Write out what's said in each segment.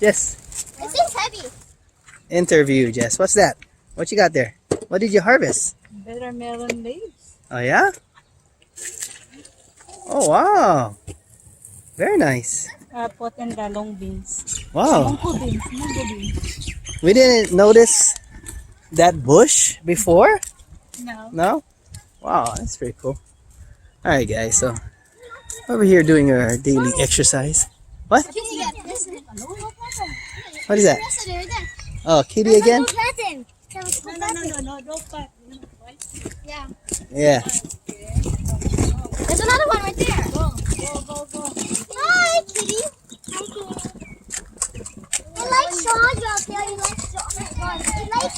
Jess. It seems heavy. Interview, Jess. What's that? What you got there? What did you harvest? Bitter melon leaves. Oh, yeah? Oh, wow. Very nice. Pot and long beans. Wow. Mungo beans. We didn't notice that bush before? No. No? Wow, that's pretty cool. Alright, guys. So, over here doing our daily exercise. What? What is that? Oh, kitty again? No, don't pat. Yeah. Yeah. There's another one right there. Go. Hi, kitty. Hi, kitty. I like Sean out there. You like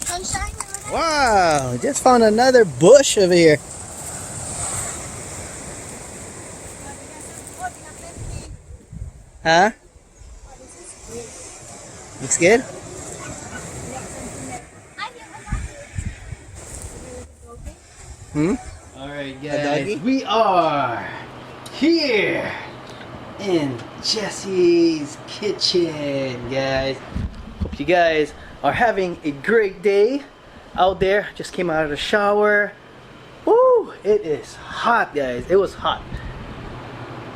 sunshine. Wow, just found another bush over here. Huh? Looks good? Alright guys, we are here in Jessie's kitchen, guys. Hope you guys are having a great day out there. Just came out of the shower. Woo! It is hot, guys. It was hot.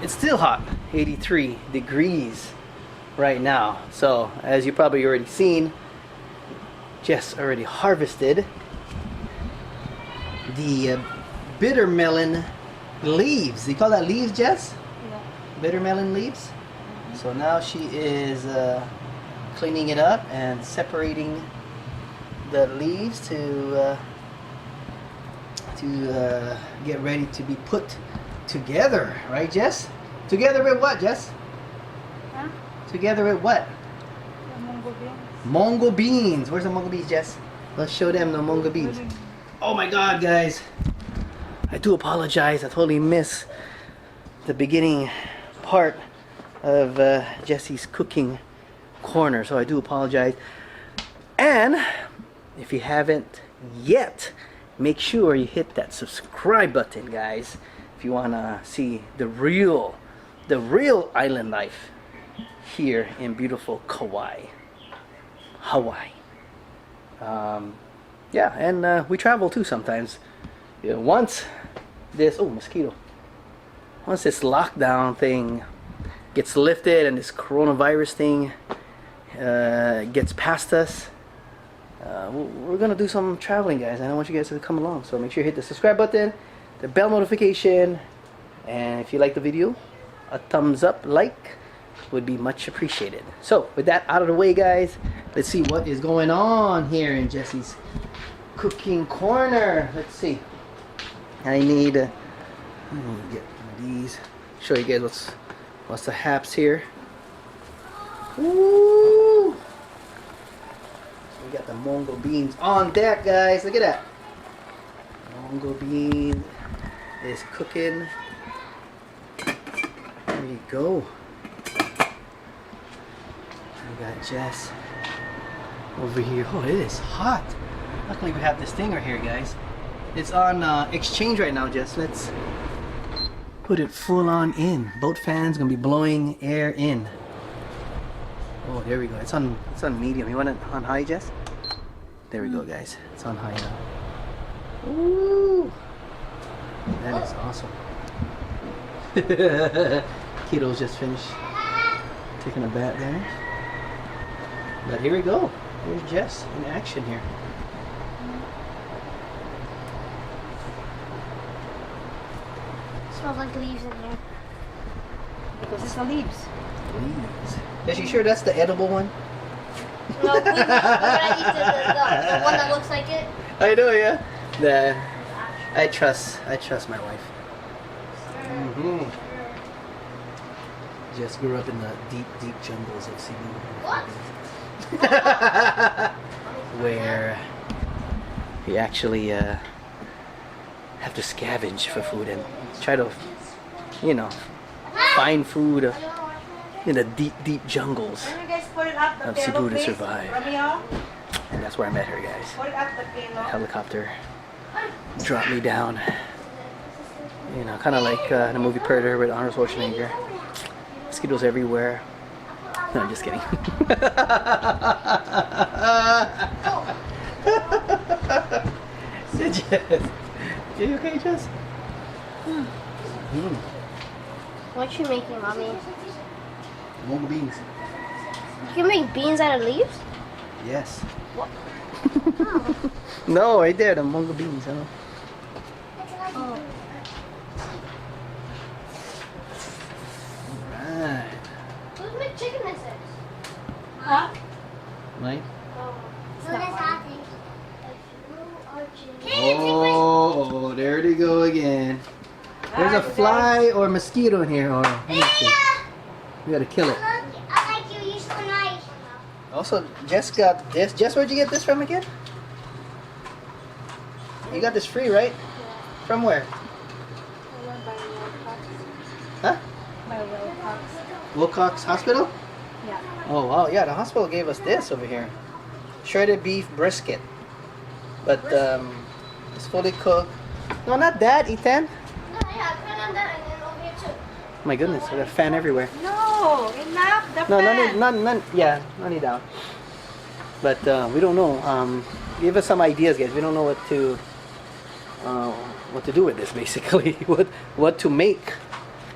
It's still hot. 83 degrees right now. So, as you probably already seen, Jess already harvested the bitter melon leaves. You call that leaves, Jess? Yeah. Bitter melon leaves. So now she is cleaning it up and separating the leaves to get ready to be put together, right, Jess? Together with what, Jess? Huh? Together with what? The mungo beans. Mongo beans. Where's the mongo beans, Jess? Let's show them the mongo beans. Oh my god, guys. I do apologize. I totally missed the beginning part of Jessie's cooking corner. So I do apologize. And if you haven't yet, make sure you hit that subscribe button, guys. If you want to see the real island life here in beautiful Kauai, Hawaii. Yeah, and we travel too sometimes. You know, once this mosquito. Once this lockdown thing gets lifted and this coronavirus thing gets past us, we're gonna do some traveling, guys. And I want you guys to come along. So make sure you hit the subscribe button, the bell notification, and if you like the video, a thumbs up, like would be much appreciated. So with that out of the way, guys, let's see what is going on here in Jessie's cooking corner. Let's see. I need to get one of these. Show you guys what's the haps here. Woo! So we got the mongo beans on deck, guys. Look at that. Mongo bean is cooking. There you go. We got Jess over here. Oh, it is hot. Luckily we have this thing right here, guys. It's on exchange right now, Jess. Let's put it full on in. Both fans gonna be blowing air in. Oh, there we go. It's on medium. You want it on high, Jess? There we go, guys. It's on high now. Ooh, that is awesome. Kiddo's just finished taking a bath there. But here we go. Here's Jess in action here. Smells like leaves in there. Because it's the leaves. Leaves. Is you sure that's the edible one? No, we're gonna eat the one that looks like it. I know, yeah. I trust my wife. Just grew up in the deep jungles of Cebu. What? Where you actually have to scavenge for food and try to, find food in the deep jungles of Cebu to survive. And that's where I met her, guys. Helicopter dropped me down. Kind of like the movie Predator with Arnold Schwarzenegger. Mosquitoes everywhere. No, I'm just kidding. Jess, are you okay, Jess? What you making, mommy? Mungo beans. You can make beans out of leaves? Yes. What? No, right there, the mungo beans. Huh? Oh. Right. Who's make chicken this is? Huh? Right. So that's hot thing. Oh, there they go again. There's a fly or mosquito in here. Or let me see. We gotta kill it. I like you. You're so nice. Also, Jess got this. Jess, where'd you get this from again? You got this free, right? From where? Huh? By Wilcox. Wilcox Hospital? Yeah. Oh, wow. Yeah, the hospital gave us this over here. Shredded beef brisket. But it's fully cooked. No, not that, Ethan. No, yeah, put on that and then over here too. My goodness, I got a fan everywhere. No, enough. The No, fan. none, yeah, none need down. But we don't know. Give us some ideas, guys. We don't know what to do with this, basically. what to make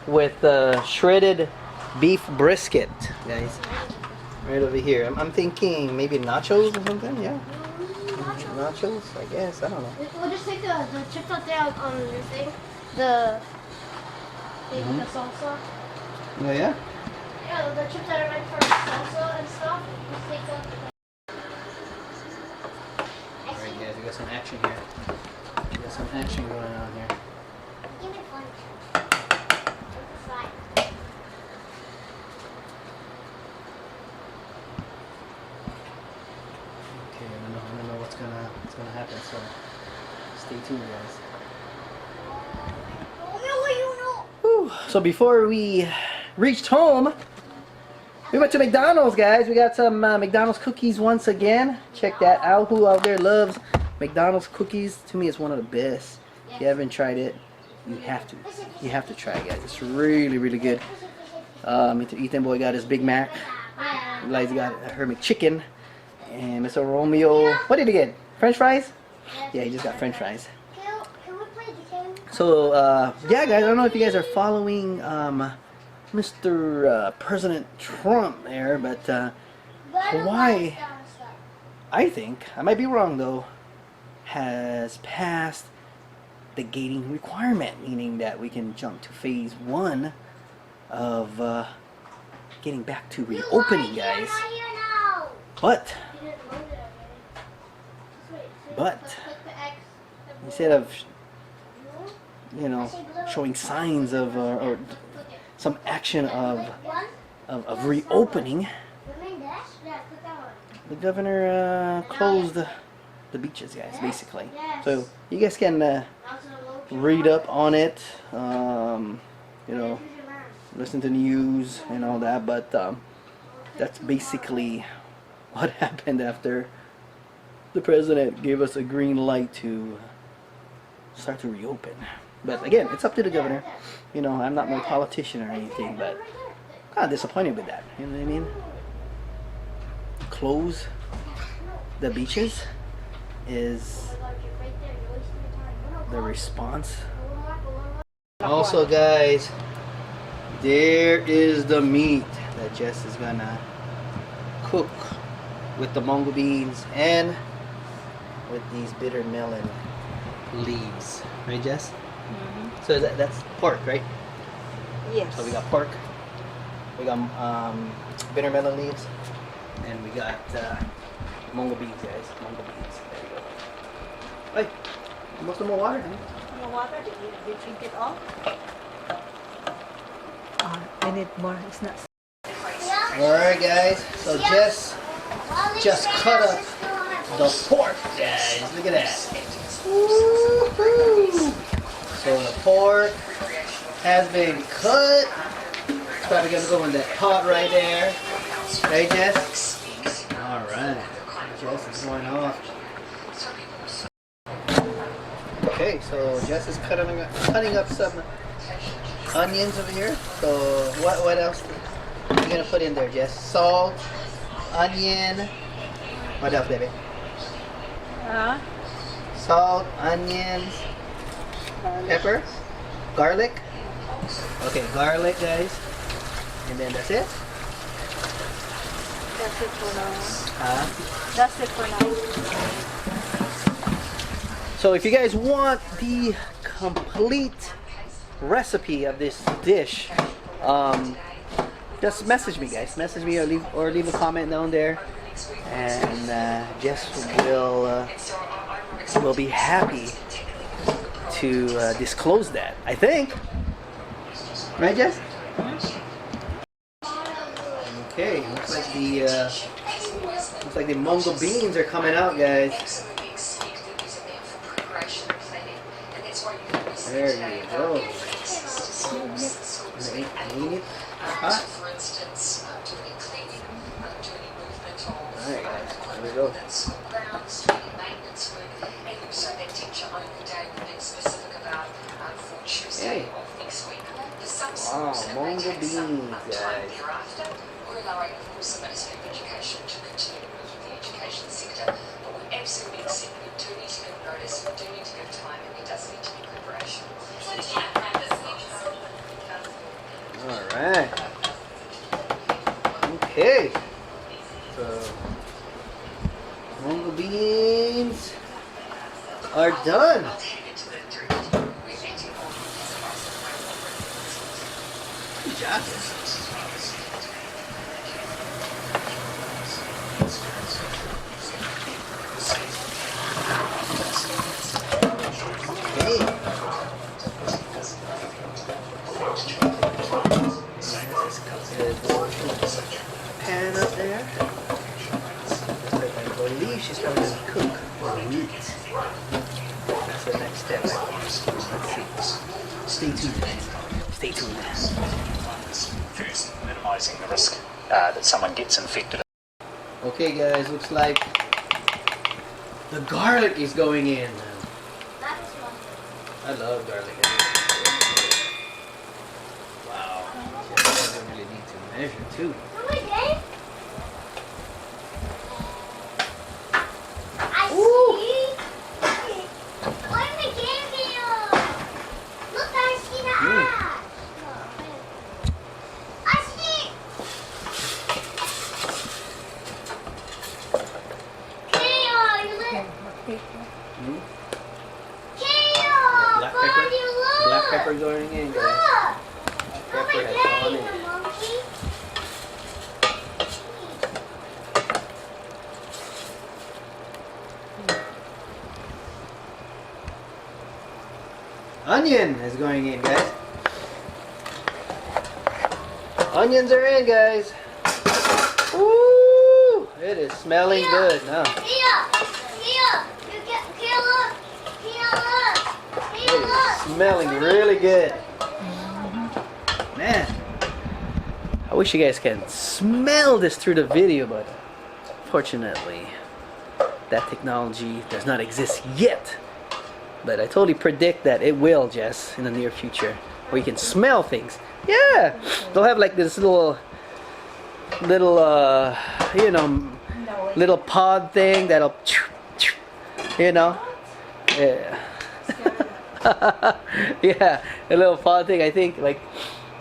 with shredded beef brisket, guys. Right over here. I'm thinking maybe nachos or something. Yeah, nachos. I guess. I don't know. We'll just take the chips out there on your thing. The salsa. Oh yeah. Yeah, the chips that are meant for salsa and stuff. Just take them. All right, guys. We got some action here. We got some action going on here. Give me one. Okay, I don't know what's gonna happen. So stay tuned, guys. Whew. So before we reached home, we went to McDonald's, guys. We got some McDonald's cookies once again. Check that out. Who out there loves McDonald's cookies? To me, it's one of the best. If you haven't tried it, you have to. You have to try it, guys. It's really, really good. Ethan boy got his Big Mac. Eliza got her McChicken. And Mr. Romeo, what did he get? French fries? Yeah, he just got French fries. Can we play the game? So, yeah, guys, I don't know if you guys are following Mr. President Trump there, but Kauai, I think, I might be wrong though, has passed the gating requirement, meaning that we can jump to phase 1 of getting back to reopening, guys. But instead of, you know, showing signs of or some action of reopening, the governor closed the beaches, guys, basically. So you guys can read up on it, you know, listen to news and all that, but that's basically what happened after the president gave us a green light to start to reopen. But again, it's up to the governor. You know, I'm not no politician or anything, but kind of disappointed with that. You know what I mean? Close the beaches is the response. Also, guys, there is the meat that Jess is gonna cook with the mungo beans and with these bitter melon leaves, right, Jess? Mm-hmm. So that's pork, right? Yes. So we got pork, we got bitter melon leaves, and we got mungo beans, guys. Mungo beans. There you go. Hey, you want some more water? Honey? More water? Did you drink it all? I need more. It's not. Alright, guys. So Jess just cut up the pork, guys. Look at that. Woo-hoo. So the pork has been cut. It's probably gonna go in that pot right there. Right, Jess? Alright. Jess is going off. Okay, so Jess is cutting up some onions over here. So what else? you gonna put in there, Jess? Salt, onion. What else, baby? Salt, onions, pepper, garlic. Okay, garlic, guys. And then that's it. That's it for now. That's it for now. So if you guys want the complete recipe of this dish, just message me, guys. Message me or leave a comment down there, and Jess will be happy to disclose that. I think, right, Jess? Okay, looks like the mungo beans are coming out, guys. There you go. Hot. Alright guys, here we go. Hey. Wow, mungo beans, guys. Alright. Okay. So, mungo beans are done. Good job. Okay. Pan up there. I believe she's probably going to cook or meat. That's the next step. Let's see. Stay tuned. Stay tuned. First, minimizing the risk that someone gets infected. Okay, guys, looks like the garlic is going in. I love garlic. Wow. I really need to measure too. Black pepper going in, guys. Black pepper has gone in. Onion is going in, guys. Onions are in, guys. Woo! It is smelling good now. It is smelling really good. Man, I wish you guys can smell this through the video, but fortunately, that technology does not exist yet. But I totally predict that it will, Jess, in the near future, where you can smell things. Yeah, they'll have like this little, you know, little pod thing that'll, you know, yeah. Yeah, a little pod thing. I think, like,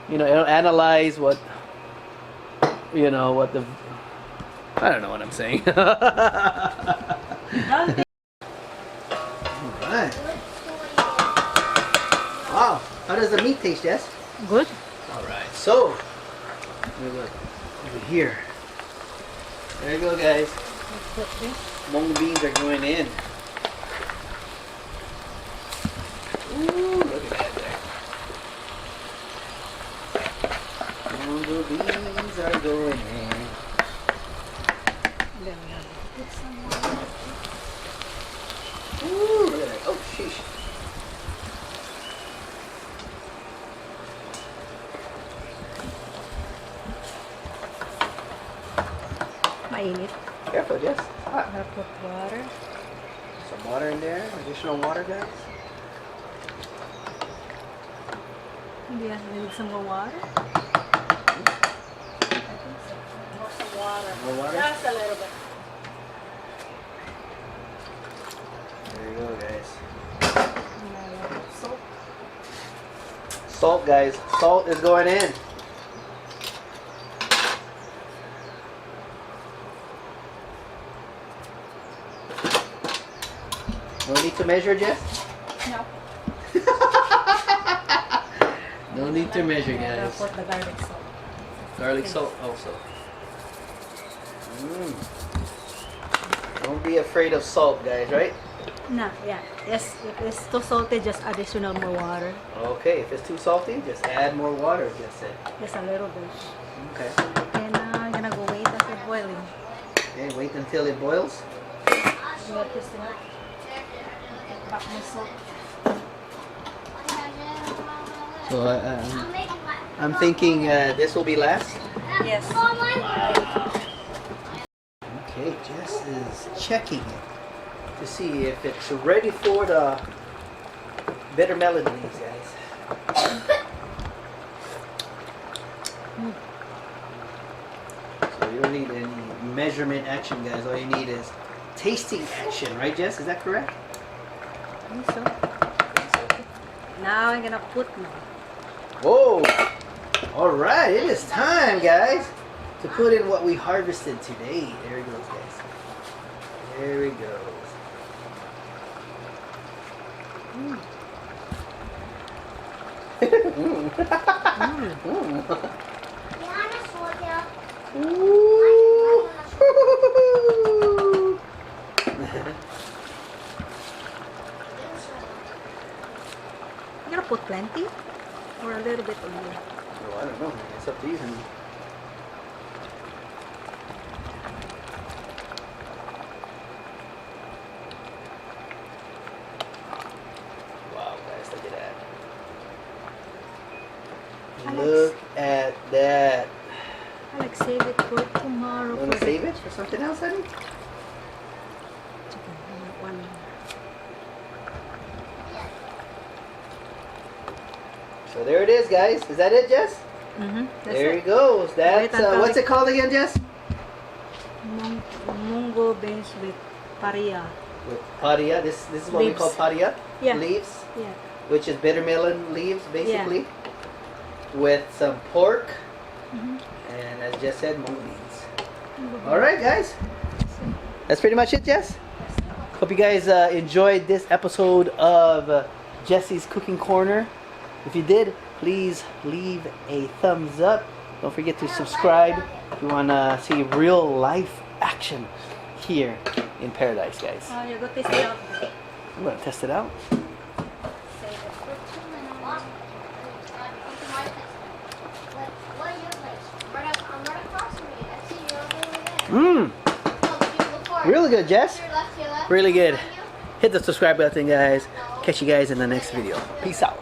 you know, it'll analyze what, you know, what the, I don't know what I'm saying. Alright. Wow, how does the meat taste, Jess? Good. Alright, so, over here. There you go, guys. Mung beans are going in. Ooh, look at that there. Mung beans are going in. Then we have to put some more. Ooh, look at that. Oh, sheesh. Mainit. Careful, Jess. Hot. I'll put water. Some water in there. Additional water, guys. Yeah, I need some more water. More water? Just a little bit. There you go, guys. Salt. Salt, guys. Salt is going in. No need to measure, Jess? No. No need to measure, I'm gonna guys. put the garlic salt. Garlic salt also. Don't be afraid of salt, guys, right? No, yeah. Yes, if it's too salty, just additional more water. Okay, if it's too salty, just add more water, Jess said. Just a little bit. Okay. And I'm gonna go wait until boiling. Okay, wait until it boils. Let this up. Back my salt. So I'm thinking this will be last. Yes. Okay, Jess is checking it to see if it's ready for the bitter melon leaves, guys. So you don't need any measurement action, guys. All you need is tasting action, right, Jess? Is that correct? I think so. Now I'm gonna put my Whoa! All right, it is time, guys, to put in what we harvested today. There it goes, guys. There it goes. Ooh. I'm gonna put plenty or a little bit only. Oh, I don't know. It's up to you, honey. Wow, guys, look at that. Look at that. I like save it for tomorrow. You want to save it for something else, honey? Chicken. One. So there it is, guys. Is that it, Jess? There he goes. That's what's it called again, Jess? Mungo beans with paria. With paria. This is what we Leaves. call paria. Yeah. Leaves, Yeah. which is bitter melon leaves, basically, with some pork, and as Jess said, mung beans. All right, guys. That's pretty much it, Jess. Hope you guys enjoyed this episode of Jessie's Cooking Corner. If you did, please leave a thumbs up. Don't forget to subscribe if you want to see real life action here in paradise, guys. Oh, you go taste it out. I'm going to test it out. Mmm, really good, Jess. Really good. Hit the subscribe button, guys. Catch you guys in the next video. Peace out.